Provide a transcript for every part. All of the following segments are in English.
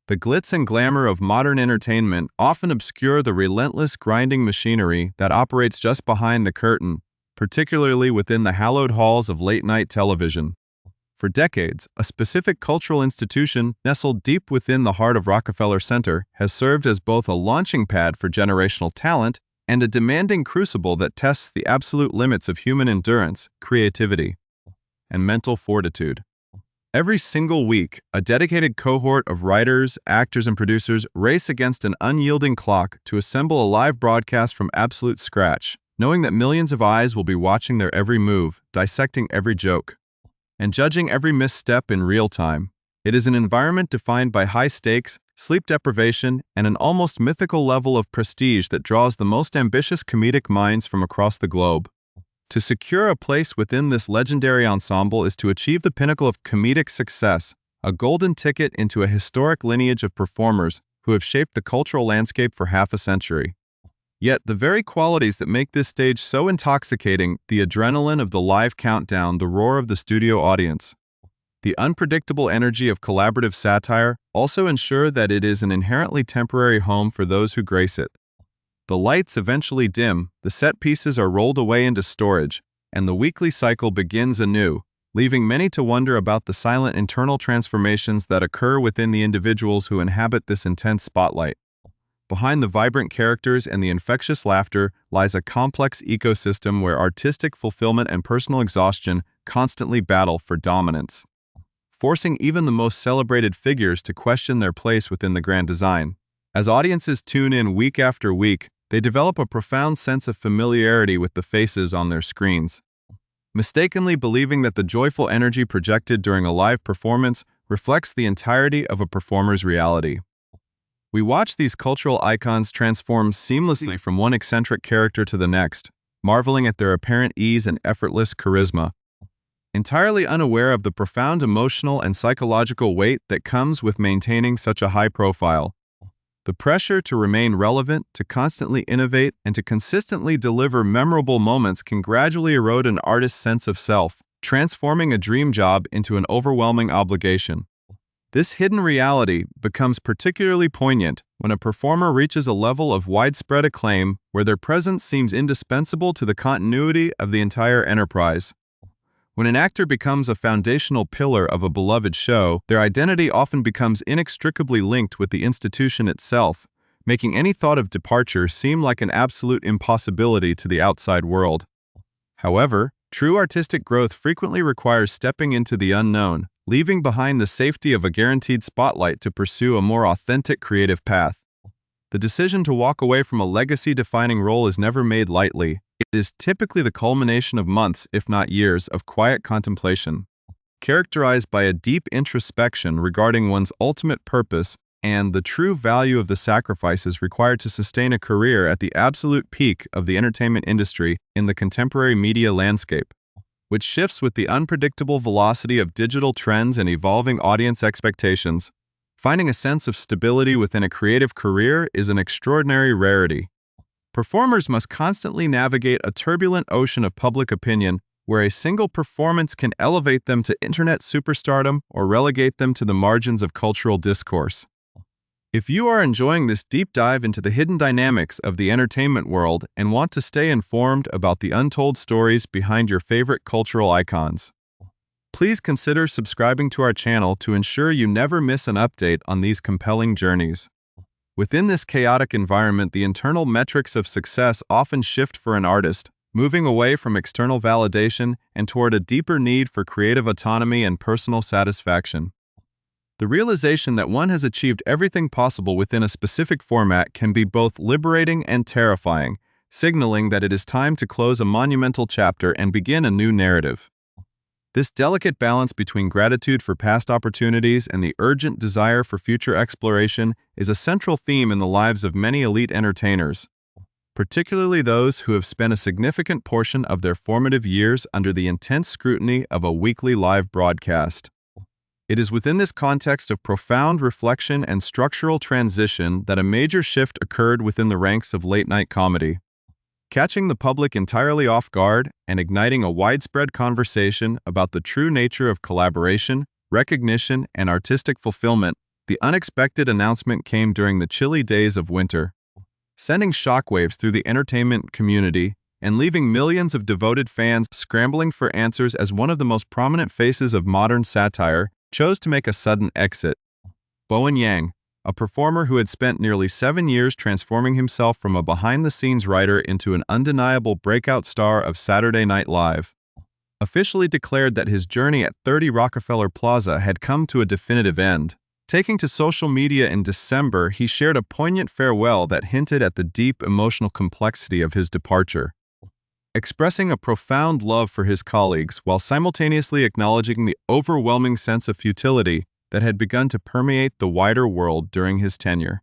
The glitz and glamour of modern entertainment often obscure the relentless grinding machinery that operates just behind the curtain, particularly within the hallowed halls of late-night television. For decades, a specific cultural institution nestled deep within the heart of Rockefeller Center has served as both a launching pad for generational talent and a demanding crucible that tests the absolute limits of human endurance, creativity, and mental fortitude. Every single week, a dedicated cohort of writers, actors, and producers race against an unyielding clock to assemble a live broadcast from absolute scratch, knowing that millions of eyes will be watching their every move, dissecting every joke, and judging every misstep in real time. It is an environment defined by high stakes, sleep deprivation, and an almost mythical level of prestige that draws the most ambitious comedic minds from across the globe. To secure a place within this legendary ensemble is to achieve the pinnacle of comedic success, a golden ticket into a historic lineage of performers who have shaped the cultural landscape for half a century. Yet, the very qualities that make this stage so intoxicating, the adrenaline of the live countdown, the roar of the studio audience, the unpredictable energy of collaborative satire, also ensure that it is an inherently temporary home for those who grace it. The lights eventually dim, the set pieces are rolled away into storage, and the weekly cycle begins anew, leaving many to wonder about the silent internal transformations that occur within the individuals who inhabit this intense spotlight. Behind the vibrant characters and the infectious laughter lies a complex ecosystem where artistic fulfillment and personal exhaustion constantly battle for dominance, forcing even the most celebrated figures to question their place within the grand design. As audiences tune in week after week, they develop a profound sense of familiarity with the faces on their screens, mistakenly believing that the joyful energy projected during a live performance reflects the entirety of a performer's reality. We watch these cultural icons transform seamlessly from one eccentric character to the next, marveling at their apparent ease and effortless charisma, entirely unaware of the profound emotional and psychological weight that comes with maintaining such a high profile. The pressure to remain relevant, to constantly innovate, and to consistently deliver memorable moments can gradually erode an artist's sense of self, transforming a dream job into an overwhelming obligation. This hidden reality becomes particularly poignant when a performer reaches a level of widespread acclaim where their presence seems indispensable to the continuity of the entire enterprise. When an actor becomes a foundational pillar of a beloved show, their identity often becomes inextricably linked with the institution itself, making any thought of departure seem like an absolute impossibility to the outside world. However, true artistic growth frequently requires stepping into the unknown, leaving behind the safety of a guaranteed spotlight to pursue a more authentic creative path. The decision to walk away from a legacy-defining role is never made lightly. It is typically the culmination of months, if not years, of quiet contemplation, characterized by a deep introspection regarding one's ultimate purpose and the true value of the sacrifices required to sustain a career at the absolute peak of the entertainment industry in the contemporary media landscape, which shifts with the unpredictable velocity of digital trends and evolving audience expectations. Finding a sense of stability within a creative career is an extraordinary rarity. Performers must constantly navigate a turbulent ocean of public opinion where a single performance can elevate them to internet superstardom or relegate them to the margins of cultural discourse. If you are enjoying this deep dive into the hidden dynamics of the entertainment world and want to stay informed about the untold stories behind your favorite cultural icons, please consider subscribing to our channel to ensure you never miss an update on these compelling journeys. Within this chaotic environment, the internal metrics of success often shift for an artist, moving away from external validation and toward a deeper need for creative autonomy and personal satisfaction. The realization that one has achieved everything possible within a specific format can be both liberating and terrifying, signaling that it is time to close a monumental chapter and begin a new narrative. This delicate balance between gratitude for past opportunities and the urgent desire for future exploration is a central theme in the lives of many elite entertainers, particularly those who have spent a significant portion of their formative years under the intense scrutiny of a weekly live broadcast. It is within this context of profound reflection and structural transition that a major shift occurred within the ranks of late-night comedy, catching the public entirely off guard and igniting a widespread conversation about the true nature of collaboration, recognition, and artistic fulfillment. The unexpected announcement came during the chilly days of winter, sending shockwaves through the entertainment community and leaving millions of devoted fans scrambling for answers as one of the most prominent faces of modern satire chose to make a sudden exit. Bowen Yang, a performer who had spent nearly 7 years transforming himself from a behind-the-scenes writer into an undeniable breakout star of Saturday Night Live, officially declared that his journey at 30 Rockefeller Plaza had come to a definitive end. Taking to social media in December, he shared a poignant farewell that hinted at the deep emotional complexity of his departure, expressing a profound love for his colleagues while simultaneously acknowledging the overwhelming sense of futility that had begun to permeate the wider world during his tenure.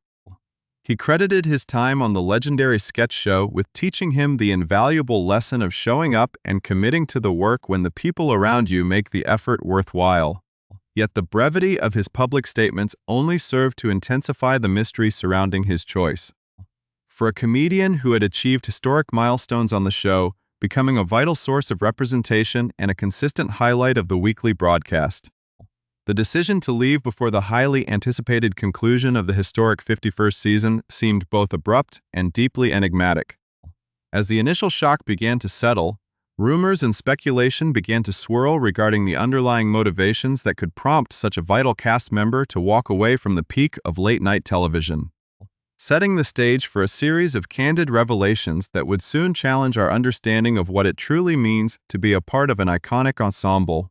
He credited his time on the legendary sketch show with teaching him the invaluable lesson of showing up and committing to the work when the people around you make the effort worthwhile. Yet the brevity of his public statements only served to intensify the mystery surrounding his choice. For a comedian who had achieved historic milestones on the show, becoming a vital source of representation and a consistent highlight of the weekly broadcast, the decision to leave before the highly anticipated conclusion of the historic 51st season seemed both abrupt and deeply enigmatic. As the initial shock began to settle, rumors and speculation began to swirl regarding the underlying motivations that could prompt such a vital cast member to walk away from the peak of late-night television, setting the stage for a series of candid revelations that would soon challenge our understanding of what it truly means to be a part of an iconic ensemble.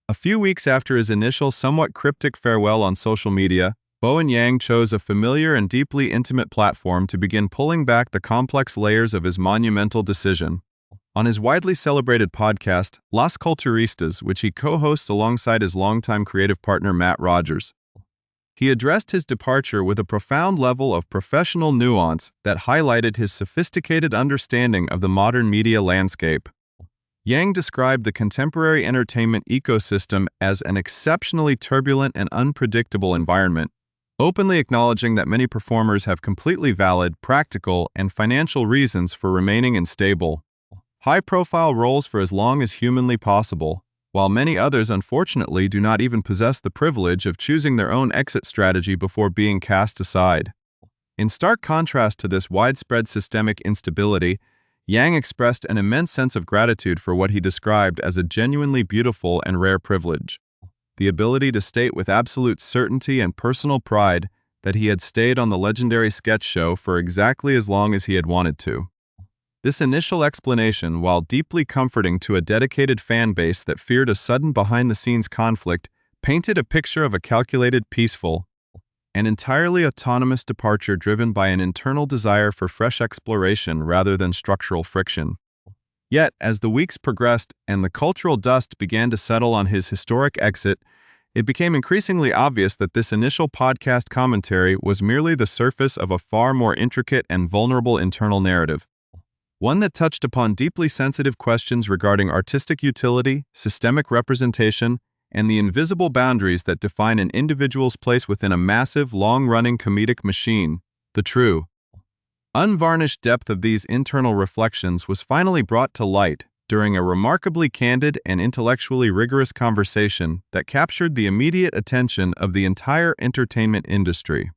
A few weeks after his initial, somewhat cryptic farewell on social media, Bowen Yang chose a familiar and deeply intimate platform to begin pulling back the complex layers of his monumental decision. On his widely celebrated podcast, Las Culturistas, which he co-hosts alongside his longtime creative partner Matt Rogers, he addressed his departure with a profound level of professional nuance that highlighted his sophisticated understanding of the modern media landscape. Yang described the contemporary entertainment ecosystem as an exceptionally turbulent and unpredictable environment, openly acknowledging that many performers have completely valid, practical, and financial reasons for remaining in stable, high-profile roles for as long as humanly possible, while many others unfortunately do not even possess the privilege of choosing their own exit strategy before being cast aside. In stark contrast to this widespread systemic instability, Yang expressed an immense sense of gratitude for what he described as a genuinely beautiful and rare privilege: the ability to state with absolute certainty and personal pride that he had stayed on the legendary sketch show for exactly as long as he had wanted to. This initial explanation, while deeply comforting to a dedicated fan base that feared a sudden behind-the-scenes conflict, painted a picture of a calculated, peaceful, and entirely autonomous departure driven by an internal desire for fresh exploration rather than structural friction. Yet, as the weeks progressed and the cultural dust began to settle on his historic exit, it became increasingly obvious that this initial podcast commentary was merely the surface of a far more intricate and vulnerable internal narrative, one that touched upon deeply sensitive questions regarding artistic utility, systemic representation, and the invisible boundaries that define an individual's place within a massive, long-running comedic machine. The true, unvarnished depth of these internal reflections was finally brought to light during a remarkably candid and intellectually rigorous conversation that captured the immediate attention of the entire entertainment industry.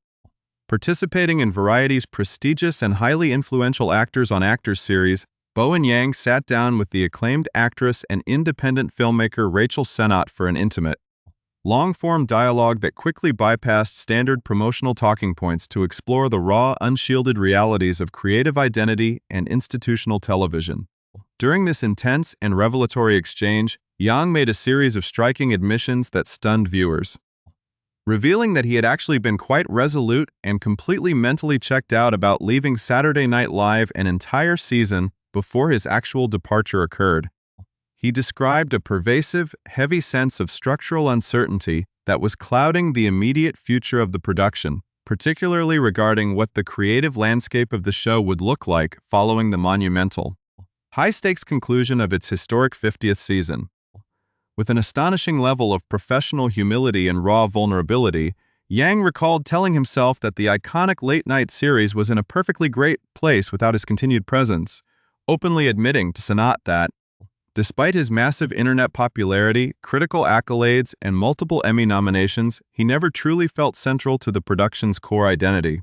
Participating in Variety's prestigious and highly influential Actors on Actors series, Bowen Yang sat down with the acclaimed actress and independent filmmaker Rachel Sennott for an intimate, long-form dialogue that quickly bypassed standard promotional talking points to explore the raw, unshielded realities of creative identity and institutional television. During this intense and revelatory exchange, Yang made a series of striking admissions that stunned viewers, revealing that he had actually been quite resolute and completely mentally checked out about leaving Saturday Night Live an entire season before his actual departure occurred. He described a pervasive, heavy sense of structural uncertainty that was clouding the immediate future of the production, particularly regarding what the creative landscape of the show would look like following the monumental, high-stakes conclusion of its historic 50th season. With an astonishing level of professional humility and raw vulnerability, Yang recalled telling himself that the iconic late-night series was in a perfectly great place without his continued presence, openly admitting to Sennott that, Despite his massive internet popularity, critical accolades, and multiple Emmy nominations, he never truly felt central to the production's core identity.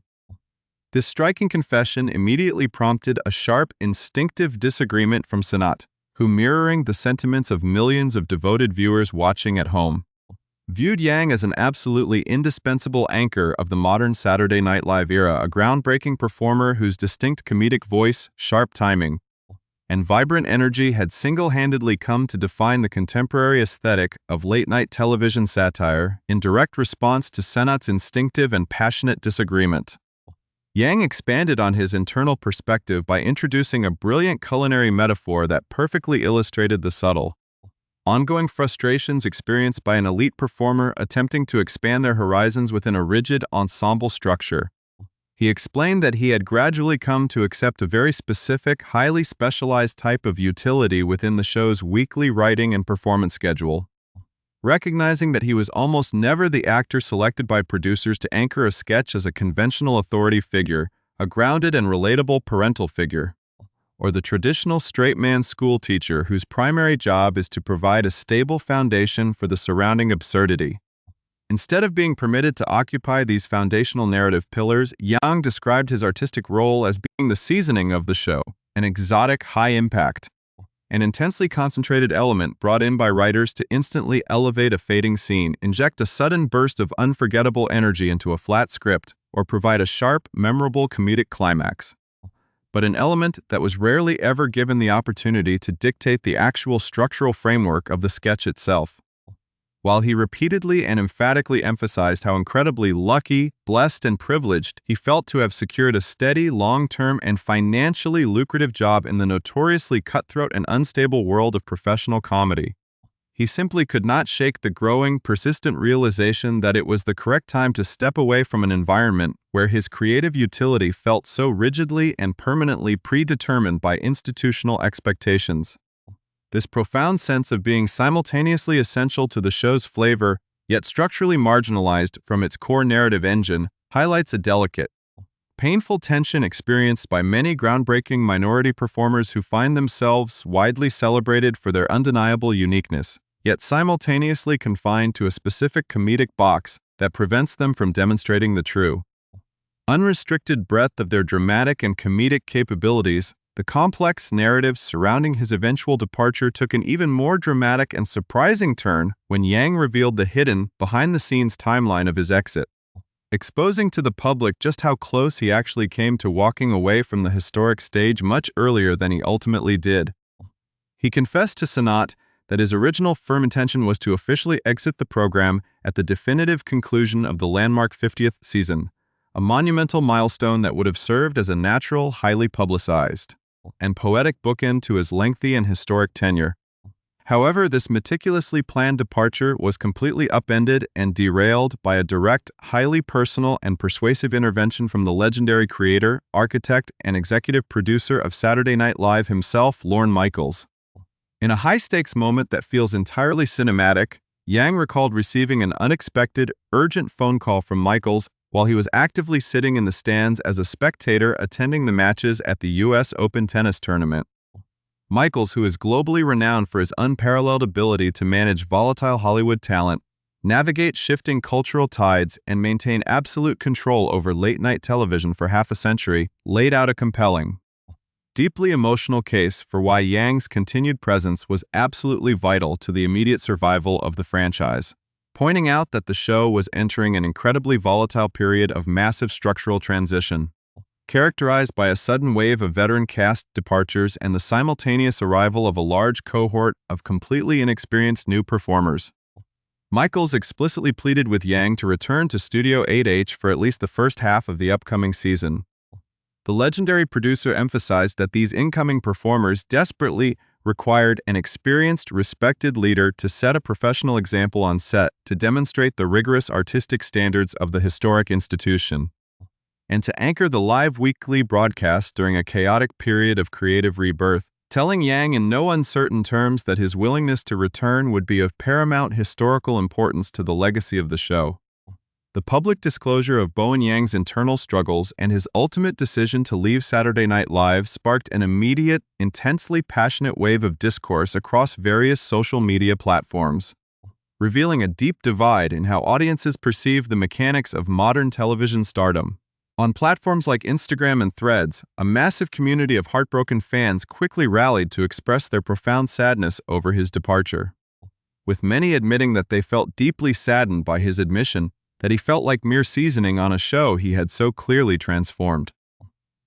This striking confession immediately prompted a sharp, instinctive disagreement from Sanat, who, mirroring the sentiments of millions of devoted viewers watching at home, viewed Yang as an absolutely indispensable anchor of the modern Saturday Night Live era, a groundbreaking performer whose distinct comedic voice, sharp timing, and vibrant energy had single-handedly come to define the contemporary aesthetic of late-night television satire in direct response to Sanat's instinctive and passionate disagreement. Yang expanded on his internal perspective by introducing a brilliant culinary metaphor that perfectly illustrated the subtle, ongoing frustrations experienced by an elite performer attempting to expand their horizons within a rigid ensemble structure. He explained that he had gradually come to accept a very specific, highly specialized type of utility within the show's weekly writing and performance schedule, recognizing that he was almost never the actor selected by producers to anchor a sketch as a conventional authority figure, a grounded and relatable parental figure, or the traditional straight man school teacher whose primary job is to provide a stable foundation for the surrounding absurdity. Instead of being permitted to occupy these foundational narrative pillars, Yang described his artistic role as being the seasoning of the show, an exotic, high-impact, and intensely concentrated element brought in by writers to instantly elevate a fading scene, inject a sudden burst of unforgettable energy into a flat script, or provide a sharp, memorable comedic climax. But an element that was rarely ever given the opportunity to dictate the actual structural framework of the sketch itself. While he repeatedly and emphatically emphasized how incredibly lucky, blessed, and privileged he felt to have secured a steady, long-term, and financially lucrative job in the notoriously cutthroat and unstable world of professional comedy, he simply could not shake the growing, persistent realization that it was the correct time to step away from an environment where his creative utility felt so rigidly and permanently predetermined by institutional expectations. This profound sense of being simultaneously essential to the show's flavor, yet structurally marginalized from its core narrative engine, highlights a delicate, painful tension experienced by many groundbreaking minority performers who find themselves widely celebrated for their undeniable uniqueness, yet simultaneously confined to a specific comedic box that prevents them from demonstrating the true, unrestricted breadth of their dramatic and comedic capabilities. The complex narrative surrounding his eventual departure took an even more dramatic and surprising turn when Yang revealed the hidden, behind-the-scenes timeline of his exit, exposing to the public just how close he actually came to walking away from the historic stage much earlier than he ultimately did. He confessed to Sanat that his original firm intention was to officially exit the program at the definitive conclusion of the landmark 50th season, a monumental milestone that would have served as a natural, highly publicized, and poetic bookend to his lengthy and historic tenure. However, this meticulously planned departure was completely upended and derailed by a direct, highly personal, and persuasive intervention from the legendary creator, architect, and executive producer of Saturday Night Live himself, Lorne Michaels. In a high-stakes moment that feels entirely cinematic, Yang recalled receiving an unexpected, urgent phone call from Michaels while he was actively sitting in the stands as a spectator attending the matches at the U.S. Open tennis tournament. Michaels, who is globally renowned for his unparalleled ability to manage volatile Hollywood talent, navigate shifting cultural tides, and maintain absolute control over late-night television for half a century, laid out a compelling, deeply emotional case for why Yang's continued presence was absolutely vital to the immediate survival of the franchise, pointing out that the show was entering an incredibly volatile period of massive structural transition, characterized by a sudden wave of veteran cast departures and the simultaneous arrival of a large cohort of completely inexperienced new performers. Michaels explicitly pleaded with Yang to return to Studio 8H for at least the first half of the upcoming season. The legendary producer emphasized that these incoming performers desperately required an experienced, respected leader to set a professional example on set to demonstrate the rigorous artistic standards of the historic institution, and to anchor the live weekly broadcast during a chaotic period of creative rebirth, telling Yang in no uncertain terms that his willingness to return would be of paramount historical importance to the legacy of the show. The public disclosure of Bowen Yang's internal struggles and his ultimate decision to leave Saturday Night Live sparked an immediate, intensely passionate wave of discourse across various social media platforms, revealing a deep divide in how audiences perceive the mechanics of modern television stardom. On platforms like Instagram and Threads, a massive community of heartbroken fans quickly rallied to express their profound sadness over his departure, with many admitting that they felt deeply saddened by his admission that he felt like mere seasoning on a show he had so clearly transformed.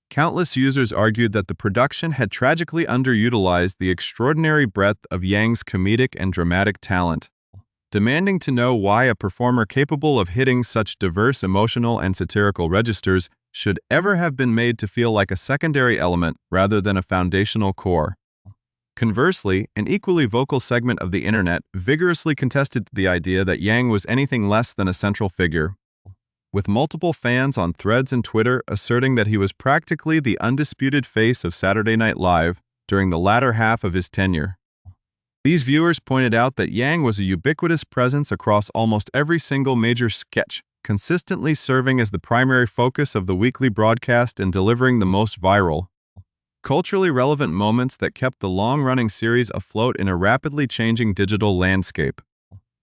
Countless users argued that the production had tragically underutilized the extraordinary breadth of Yang's comedic and dramatic talent, demanding to know why a performer capable of hitting such diverse emotional and satirical registers should ever have been made to feel like a secondary element rather than a foundational core. Conversely, an equally vocal segment of the internet vigorously contested the idea that Yang was anything less than a central figure, with multiple fans on Threads and Twitter asserting that he was practically the undisputed face of Saturday Night Live during the latter half of his tenure. These viewers pointed out that Yang was a ubiquitous presence across almost every single major sketch, consistently serving as the primary focus of the weekly broadcast and delivering the most viral, culturally relevant moments that kept the long-running series afloat in a rapidly changing digital landscape.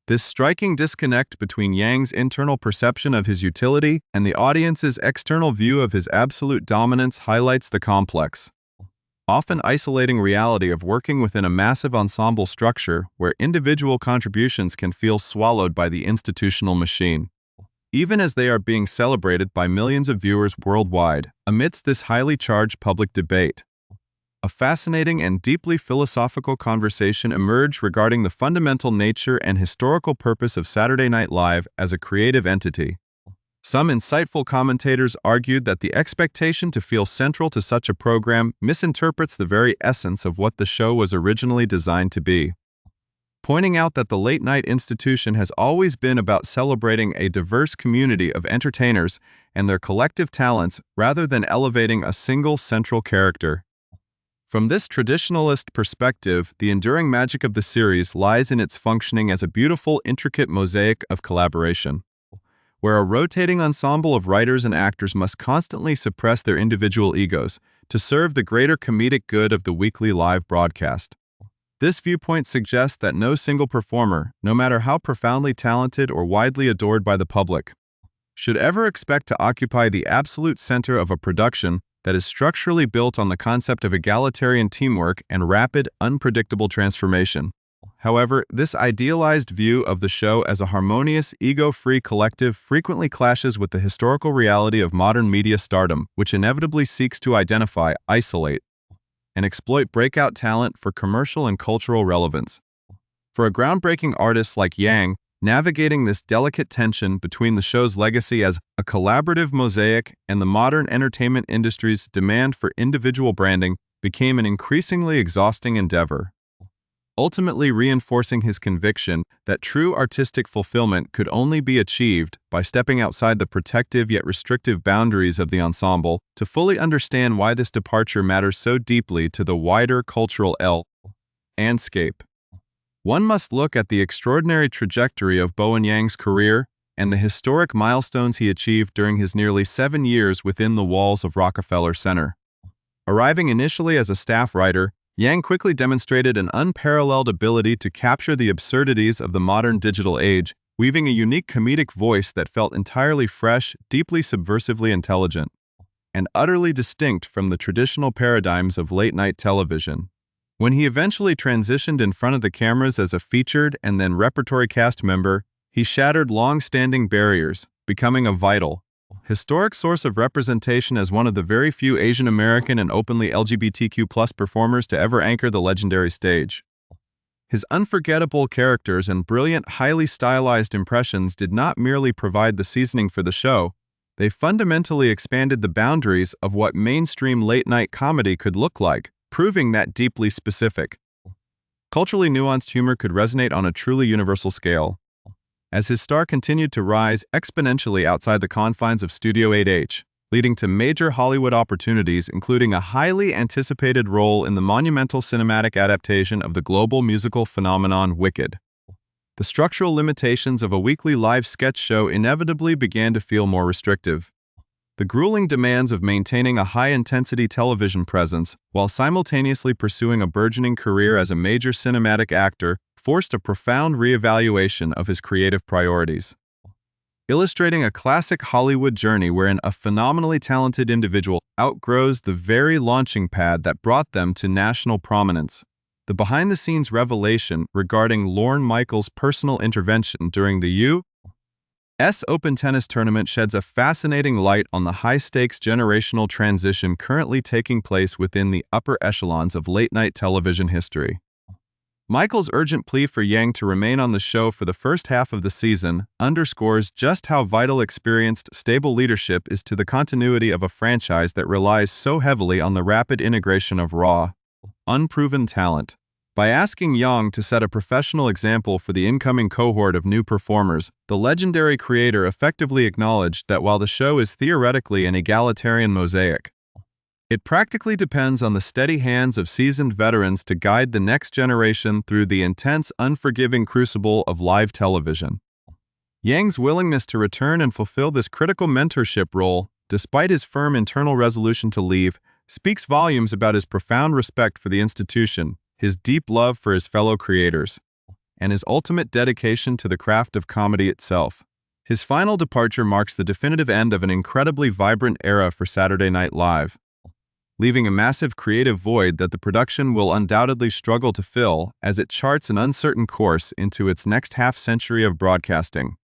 This striking disconnect between Yang's internal perception of his utility and the audience's external view of his absolute dominance highlights the complex, often isolating reality of working within a massive ensemble structure where individual contributions can feel swallowed by the institutional machine, even as they are being celebrated by millions of viewers worldwide. Amidst this highly charged public debate, a fascinating and deeply philosophical conversation emerged regarding the fundamental nature and historical purpose of Saturday Night Live as a creative entity. Some insightful commentators argued that the expectation to feel central to such a program misinterprets the very essence of what the show was originally designed to be, pointing out that the late-night institution has always been about celebrating a diverse community of entertainers and their collective talents rather than elevating a single central character. From this traditionalist perspective, the enduring magic of the series lies in its functioning as a beautiful, intricate mosaic of collaboration, where a rotating ensemble of writers and actors must constantly suppress their individual egos to serve the greater comedic good of the weekly live broadcast. This viewpoint suggests that no single performer, no matter how profoundly talented or widely adored by the public, should ever expect to occupy the absolute center of a production that is structurally built on the concept of egalitarian teamwork and rapid, unpredictable transformation. However, this idealized view of the show as a harmonious, ego-free collective frequently clashes with the historical reality of modern media stardom, which inevitably seeks to identify, isolate, and exploit breakout talent for commercial and cultural relevance. For a groundbreaking artist like Yang, navigating this delicate tension between the show's legacy as a collaborative mosaic and the modern entertainment industry's demand for individual branding became an increasingly exhausting endeavor, ultimately reinforcing his conviction that true artistic fulfillment could only be achieved by stepping outside the protective yet restrictive boundaries of the ensemble. To fully understand why this departure matters so deeply to the wider cultural landscape, one must look at the extraordinary trajectory of Bowen Yang's career and the historic milestones he achieved during his nearly 7 years within the walls of Rockefeller Center. Arriving initially as a staff writer, Yang quickly demonstrated an unparalleled ability to capture the absurdities of the modern digital age, weaving a unique comedic voice that felt entirely fresh, deeply subversively intelligent, and utterly distinct from the traditional paradigms of late-night television. When he eventually transitioned in front of the cameras as a featured and then repertory cast member, he shattered long-standing barriers, becoming a vital, historic source of representation as one of the very few Asian American and openly LGBTQ+ performers to ever anchor the legendary stage. His unforgettable characters and brilliant, highly stylized impressions did not merely provide the seasoning for the show, they fundamentally expanded the boundaries of what mainstream late-night comedy could look like, proving that deeply specific, culturally nuanced humor could resonate on a truly universal scale. As his star continued to rise exponentially outside the confines of Studio 8H, leading to major Hollywood opportunities including a highly anticipated role in the monumental cinematic adaptation of the global musical phenomenon Wicked. the structural limitations of a weekly live sketch show inevitably began to feel more restrictive. The grueling demands of maintaining a high-intensity television presence while simultaneously pursuing a burgeoning career as a major cinematic actor forced a profound reevaluation of his creative priorities. Illustrating a classic Hollywood journey wherein a phenomenally talented individual outgrows the very launching pad that brought them to national prominence. The behind-the-scenes revelation regarding Lorne Michaels' personal intervention during the U.S. Open tennis tournament sheds a fascinating light on the high-stakes generational transition currently taking place within the upper echelons of late-night television history. Michaels' urgent plea for Yang to remain on the show for the first half of the season underscores just how vital experienced, stable leadership is to the continuity of a franchise that relies so heavily on the rapid integration of raw, unproven talent. By asking Yang to set a professional example for the incoming cohort of new performers, the legendary creator effectively acknowledged that while the show is theoretically an egalitarian mosaic, it practically depends on the steady hands of seasoned veterans to guide the next generation through the intense, unforgiving crucible of live television. Yang's willingness to return and fulfill this critical mentorship role, despite his firm internal resolution to leave, speaks volumes about his profound respect for the institution, his deep love for his fellow creators, and his ultimate dedication to the craft of comedy itself. His final departure marks the definitive end of an incredibly vibrant era for Saturday Night Live, leaving a massive creative void that the production will undoubtedly struggle to fill as it charts an uncertain course into its next half-century of broadcasting.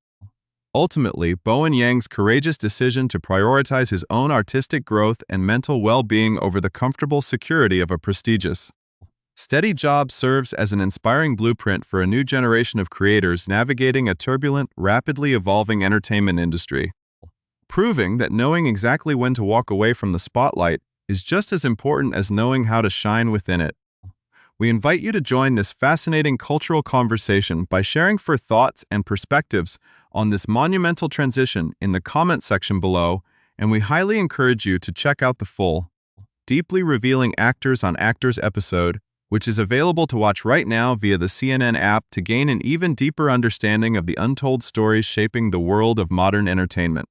Ultimately, Bowen Yang's courageous decision to prioritize his own artistic growth and mental well-being over the comfortable security of a prestigious, steady job serves as an inspiring blueprint for a new generation of creators navigating a turbulent, rapidly evolving entertainment industry, proving that knowing exactly when to walk away from the spotlight is just as important as knowing how to shine within it. We invite you to join this fascinating cultural conversation by sharing your thoughts and perspectives on this monumental transition in the comment section below, and we highly encourage you to check out the full, deeply revealing Actors on Actors episode, which is available to watch right now via the CNN app to gain an even deeper understanding of the untold stories shaping the world of modern entertainment.